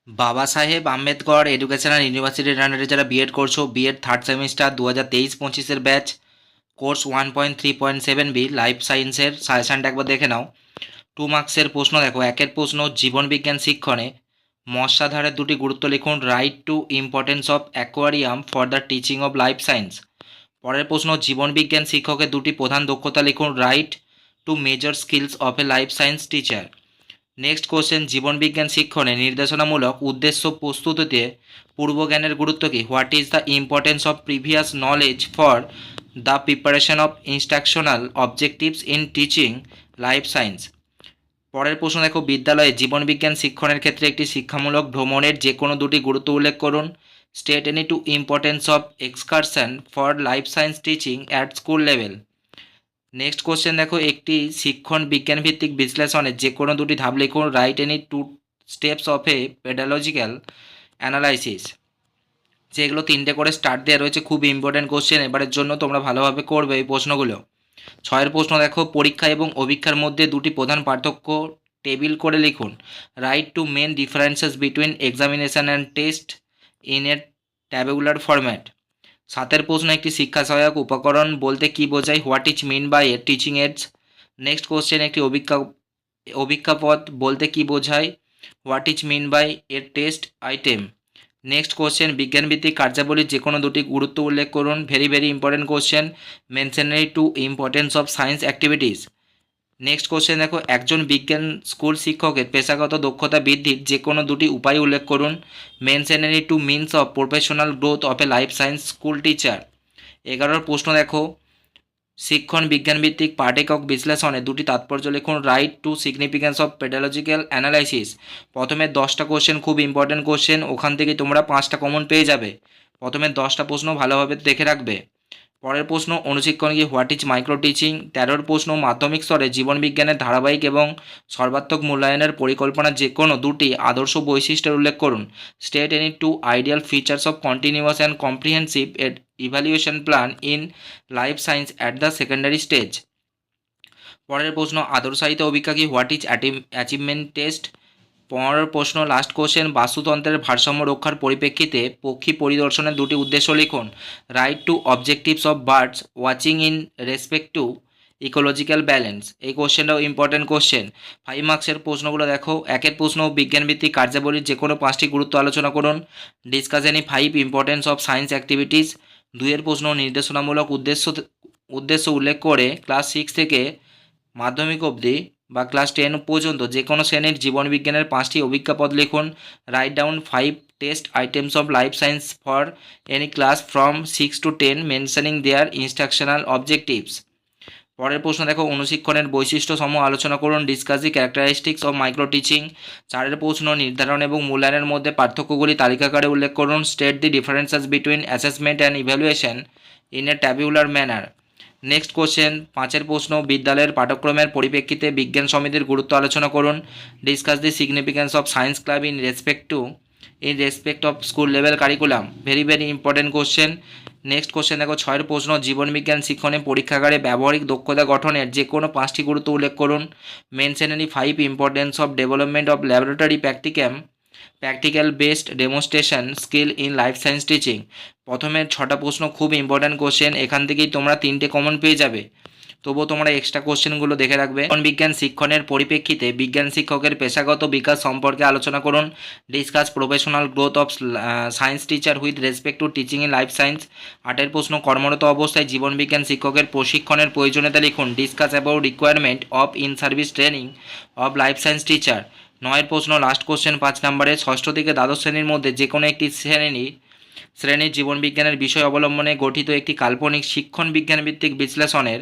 বাবা সাহেব আম্বেদকর এডুকেশনাল ইউনিভার্সিটির আন্ডারে যারা বিএড করছো, BEd third semester 2023-25 batch, course 1.3.7B life সায়েন্সের সাজেশনটা একবার দেখে নাও। 2 মার্কসের প্রশ্ন দেখো। একের প্রশ্ন, জীবন বিজ্ঞান শিক্ষণে মশাধারের দুটি গুরুত্ব লিখুন। Write two importance of aquarium for the teaching of life science. পরের প্রশ্ন, জীবন বিজ্ঞান শিক্ষকের দুটি প্রধান দক্ষতা লিখুন। Write two major skills of a life science teacher. Next question, জীবন বিজ্ঞান শিক্ষণে নির্দেশনামূলক উদ্দেশ্য প্রস্তুতিতে পূর্বজ্ঞানের গুরুত্ব কী? What is the importance of previous knowledge for the preparation of instructional objectives in teaching life science. পরের প্রশ্ন দেখো, বিদ্যালয়ে জীবন বিজ্ঞান শিক্ষণের ক্ষেত্রে একটি শিক্ষামূলক ভ্রমণের যে কোনো দুটি গুরুত্ব উল্লেখ করুন। State any two importance of excursion for life science teaching at school level. Next question দেখো, একটি শিক্ষণ বিজ্ঞান ভিত্তিক বিশ্লেষণের যে কোনো দুটি ধাপ লিখুন। Write any two steps of a pedagogical analysis. যেগুলো তিনটে করে স্টার্ট দেওয়া রয়েছে, খুব ইম্পর্টেন্ট কোশ্চেন, এবারের জন্য তোমরা ভালোভাবে করবে এই প্রশ্নগুলো। ছয়ের প্রশ্ন দেখো, পরীক্ষা এবং অভিক্ষার মধ্যে দুটি প্রধান পার্থক্য টেবিল করে লিখুন। Write two main differences between examination and test in a tabular format. সাতের প্রশ্ন, একটি শিক্ষা সহায়ক উপকরণ বলতে কী বোঝায়? What is mean by a teaching aids. Next question, একটি অভিজ্ঞাপদ বলতে কী বোঝায়? What is mean by a test item. Next question, বিজ্ঞানভিত্তিক কার্যাবলীর যে কোনো দুটি গুরুত্ব উল্লেখ করুন। Very very important question. Mention any two importance of science activities. Next question দেখো, একজন বিজ্ঞান স্কুল শিক্ষকের পেশাগত দক্ষতা বৃদ্ধির যে কোনো দুটি উপায় উল্লেখ করুন। Mention any two means of professional growth of a life science school teacher. 11 প্রশ্ন দেখো, শিক্ষণ বিজ্ঞানভিত্তিক পাঠ্যেকক বিশ্লেষণে দুটি তাৎপর্য লিখুন। Write two significance of pedagogical analysis. প্রথমে 10টা কোশ্চেন, খুব ইম্পর্টেন্ট কোশ্চেন, ওখান থেকে তোমরা 5টা কমন পেয়ে যাবে। প্রথমে 10টা প্রশ্ন ভালোভাবে দেখে রাখবে। পরের প্রশ্ন, অনুশিক্ষণ কি? What is micro teaching. 13 প্রশ্ন, মাধ্যমিক স্তরে জীবন বিজ্ঞানের ধারাবাহিক এবং সর্বাত্মক মূল্যায়নের পরিকল্পনার যে কোনো দুটি আদর্শ বৈশিষ্ট্যের উল্লেখ করুন। State any two ideal features of continuous and comprehensive evaluation plan in life science at the secondary stage. পরের প্রশ্ন, আদর্শায়িত অভিজ্ঞা কি? What is achievement test. পরের প্রশ্ন, লাস্ট কোশ্চেন, বাস্তুতন্ত্রের ভারসাম্য রক্ষার পরিপ্রেক্ষিতে পক্ষী পরিদর্শনের দুটি উদ্দেশ্য লিখুন। Write two objectives of birds watching in respect to ecological balance. এই কোশ্চেনটাও ইম্পর্টেন্ট কোশ্চেন। 5 মার্কসের প্রশ্নগুলো দেখো। একের প্রশ্ন, বিজ্ঞানভিত্তিক কার্যাবলীর যে কোনো 5টি গুরুত্ব আলোচনা করুন। Discuss any 5 importance of science activities. 2 প্রশ্ন, নির্দেশনামূলক উদ্দেশ্য উল্লেখ করে ক্লাস 6 থেকে মাধ্যমিক অবধি বা ক্লাস 10 পর্যন্ত যে কোনো শ্রেণীর জীবনবিজ্ঞানের 5টি অভিজ্ঞাপদ লিখুন। Write down 5 test items of life science for any class from 6 to 10 mentioning their instructional objectives. পরের প্রশ্ন দেখো, অনুশিক্ষণের বৈশিষ্ট্য সমূহ আলোচনা করুন। Discuss the characteristics of micro teaching. 4 প্রশ্ন, নির্ধারণ এবং মূল্যায়নের মধ্যে পার্থক্যগুলি তালিকাকারে উল্লেখ করুন। State the differences between assessment and evaluation in a tabular manner. Next question, 5 প্রশ্ন, বিদ্যালয়ের পাঠ্যক্রমের পরিপ্রেক্ষিতে বিজ্ঞান সমিতির গুরুত্ব আলোচনা করুন। Discuss the significance of science club in respect of school level curriculum. Very very important question. Next question দেখো, 6 প্রশ্ন, জীবনবিজ্ঞান শিক্ষণে পরীক্ষাগারে ব্যবহারিক দক্ষতা গঠনের যে কোনো 5টি গুরুত্ব উল্লেখ করুন। মেনশনারি 5 importance of development of laboratory practical based demonstration skill in life science teaching. প্রথমের 6টা প্রশ্ন খুব ইম্পর্ট্যান্ট কোশ্চেন, এখান থেকেই তোমরা 3টে কমন পেয়ে যাবে। তবুও তোমরা এক্সট্রা কোশ্চেনগুলো দেখে রাখবে। বিজ্ঞান শিক্ষণের পরিপ্রেক্ষিতে বিজ্ঞান শিক্ষকের পেশাগত বিকাশ সম্পর্কে আলোচনা করুন। Discuss professional growth of science teacher with respect to teaching in life science. 8 প্রশ্ন, কর্মরত অবস্থায় জীবন বিজ্ঞান শিক্ষকের প্রশিক্ষণের প্রয়োজনীয়তা লিখুন। Discuss about requirement of in service training of life science teacher. 9 প্রশ্ন, লাস্ট কোশ্চেন 5 নম্বরে, ষষ্ঠ থেকে দ্বাদশ শ্রেণীর মধ্যে যে কোনো একটি শ্রেণীর জীবনবিজ্ঞানের বিষয় অবলম্বনে গঠিত একটি কাল্পনিক শিক্ষণ বিজ্ঞানভিত্তিক বিশ্লেষণের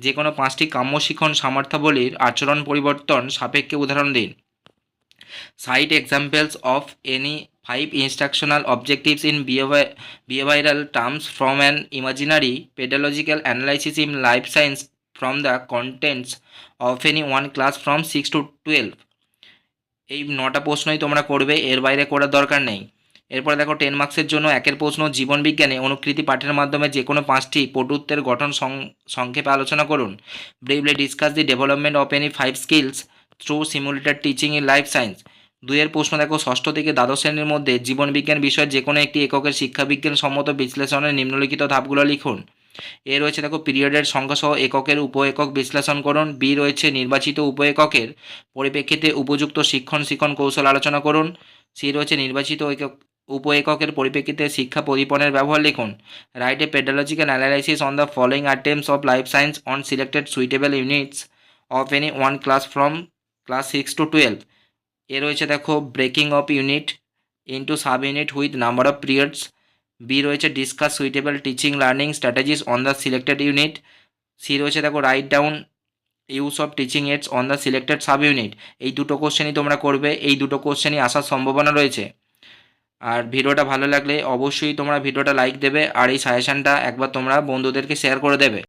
যে কোনো 5টি কাম্য শিক্ষণ সামর্থ্যাবলীর আচরণ পরিবর্তন সাপেক্ষে উদাহরণ দিন। Cite examples of any 5 instructional objectives in behavioral terms from an imaginary pedagogical analysis in life science from the contents of any one class from 6 to 12। এই 9টা প্রশ্নই তোমরা করবে, এর বাইরে করার দরকার নেই। এরপরে দেখো 10 মার্কসের জন্য 1 প্রশ্ন, জীবনবিজ্ঞানে অনুকৃতি পাঠের মাধ্যমে যে কোনো 5টি পটুত্বের গঠন সংক্ষেপে আলোচনা করুন। Briefly discuss the development of any 5 skills through simulated teaching in life science. দুইয়ের প্রশ্ন দেখো, ষষ্ঠ থেকে দ্বাদশ শ্রেণীর মধ্যে জীবনবিজ্ঞান বিষয়ের যে কোনো একটি এককের শিক্ষাবিজ্ঞান সম্মত বিশ্লেষণের নিম্নলিখিত ধাপগুলো লিখুন। এ রয়েছে দেখো পিরিয়ডের সংখ্যাসহ এককের উপ একক বিশ্লেষণ করুন। বি রয়েছে নির্বাচিত উপ এককের পরিপ্রেক্ষিতে উপযুক্ত শিক্ষণ কৌশল আলোচনা করুন। সি রয়েছে নির্বাচিত উপ এককের পরিপ্রেক্ষিতে শিক্ষা প্রদীপনের ব্যবহার লিখুন। Write a pedagogical analysis on the following items of life science on selected suitable units of any one class from class 6 to 12। A রয়েছে দেখো breaking of unit into sub unit with number of periods. B রয়েছে discuss suitable teaching learning strategies on the selected unit. C রয়েছে দেখো write down use of teaching aids on the selected sub unit. এই দুটো কোশ্চেনই তোমরা করবে, এই দুটো কোশ্চেনই আসার সম্ভাবনা রয়েছে। আর ভিডিওটা ভালো লাগলে অবশ্যই তোমরা ভিডিওটা লাইক দেবে আর এই সাজেশানটা একবার তোমরা বন্ধুদেরকে শেয়ার করে দেবে।